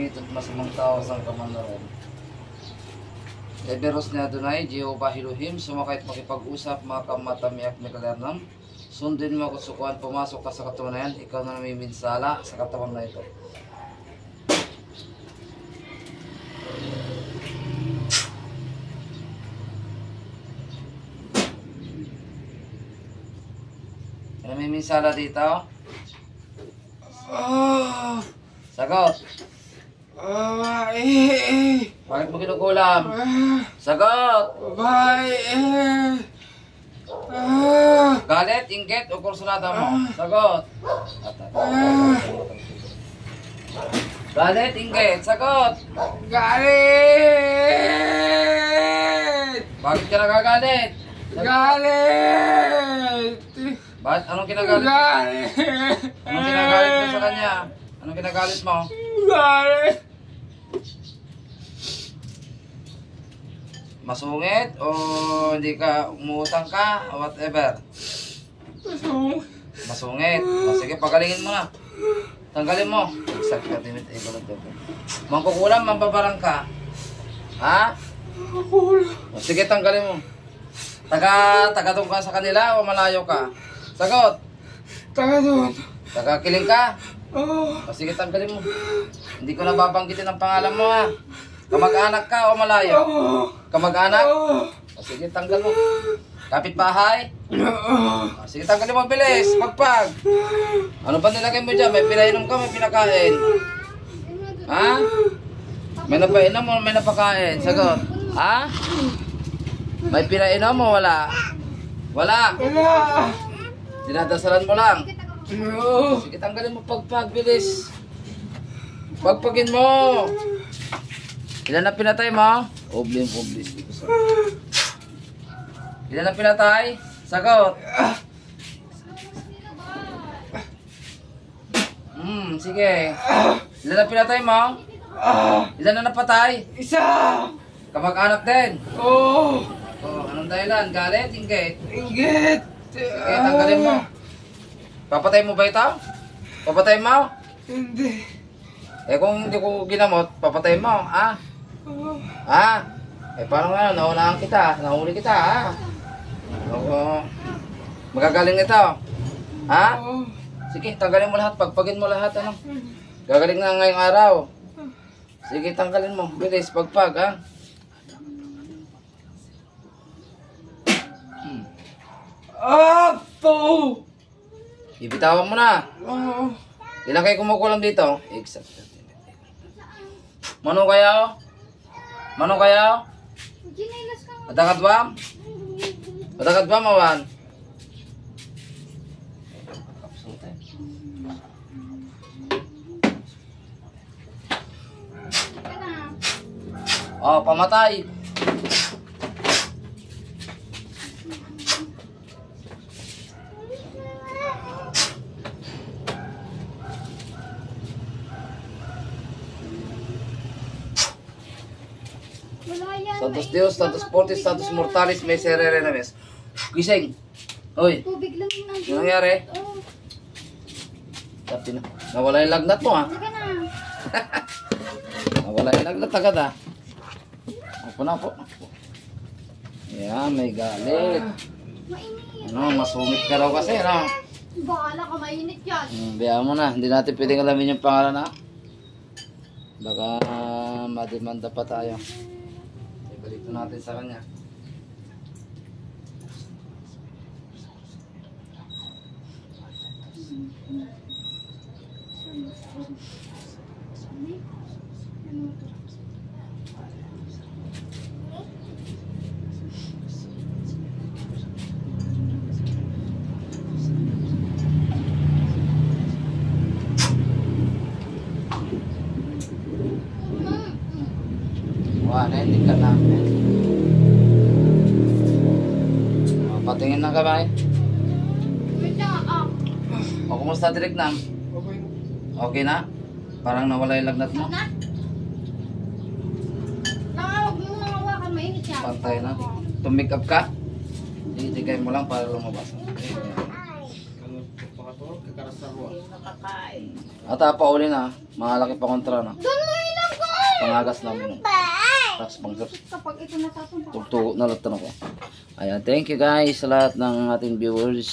pangit at masamang tao sa kamanaran. Eberos ni Adonai, Jehovah Elohim, sumakait makipag-usap, makamatamiak mikalarnam. Sundin mo kung sukuan, pumasok ka sa katawan na yan, ikaw na namiminsala sa katawan na ito. Namiminsala dito. Sagot. Bakit mo kinukulam? Sagot. Galit, inggit, o kursunada mo? Sagot. Galit, inggit, sagot. Galit! Bakit ka nagagalit? Galit! Bakit? Anong kinagalit? Galit! Anong kinagalit mo sa kanya? Anong kinagalit mo? Galit! Masungit o hindi ka umuutang ka o whatever? Masungit. O, sige, pagalingin mo na. Tanggalin mo. Exact ka, timid. Mangkukulam, mambabarang ka. Ha? O, sige, tanggalin mo. Taga doon ka sa kanila o malayo ka? Sagot. Taga doon. Taga-kiling ka? Oo. O, sige, tanggalin mo. Hindi ko nababanggitin ang pangalan mo, ha? Kamag-anak ka o malayo? Kamag-anak? O, sige, tanggal mo. Kapit-bahay? O, sige, tanggalin mo, bilis. Pagpag. Ano ba nilagay mo dyan? May pinainom ka, may pinakain. Ha? May napainom mo, may napakain. Sagot. Ha? May pinainom mo, wala? Wala. Dinadasalan mo lang. Sige, tanggalin mo, pagpag, bilis. Pagpagin mo. Ilan na pinatay mo? Oblim. Ilan na pinatay? Sagot. Sige. Ilan na pinatay mo? Ilan na napatay? Isa! Kamag-anak din? Oo! Oh, anong dahilan? Galit? Inggit? Inggit! Sige, tanggalin mo. Papatay mo ba ito? Papatay mo? Hindi. Eh kung hindi ko ginamot, papatay mo, ha? Ha? Eh paano nga, naunahan kita, nahuli kita, ha? Oo. Magagaling ito. Ha? Sige, tanggalin mo lahat, pagpagin mo lahat, ano? Gagaling na ngayong araw. Sige, tanggalin mo, bilis, pagpag, ha? Apo! Ibitawan mo na. Oo. Ilan kayo kumukulam dito? Exact. Mano kayo? Mano kayo? Adakat ba? Adakat ba, mawan? Oh, pamatay. Santos Dios, Santos Fortis, Santos Mortalis, may serere na mes. Gising. Hoy. Tubig lang yung Ano nangyari? Oh. Sabi na. Nawala yung lagnat mo, ha? Sige na. Nawala yung lagnat agad, ha? Ako na po. Yan, may galit. Mainit. Ano, masungit ka raw kasi, ano? Bahala ka, mainit yan. Biya mo na. Hindi natin pwedeng alamin yung pangalan, ha? Baka mademanda pa tayo. Ibalik natin sa kanya. Wala, hindi ka namin. Patingin ng kamay. Wait lang, O, kumusta direct nam? Okay. Okay na? Parang nawala yung lagnat mo? na? Nakawag mo nang hawakan, mainit yan. Pantay na. Tumake up ka? Itigay mo lang para lumabas. Nakakain. At pauli na. Malaki pa kontra na. Doon mo pangagas namin. Tapos pang Kapag ito natatumpa. tugtugo na lang ko. Ayan, thank you guys sa lahat ng ating viewers.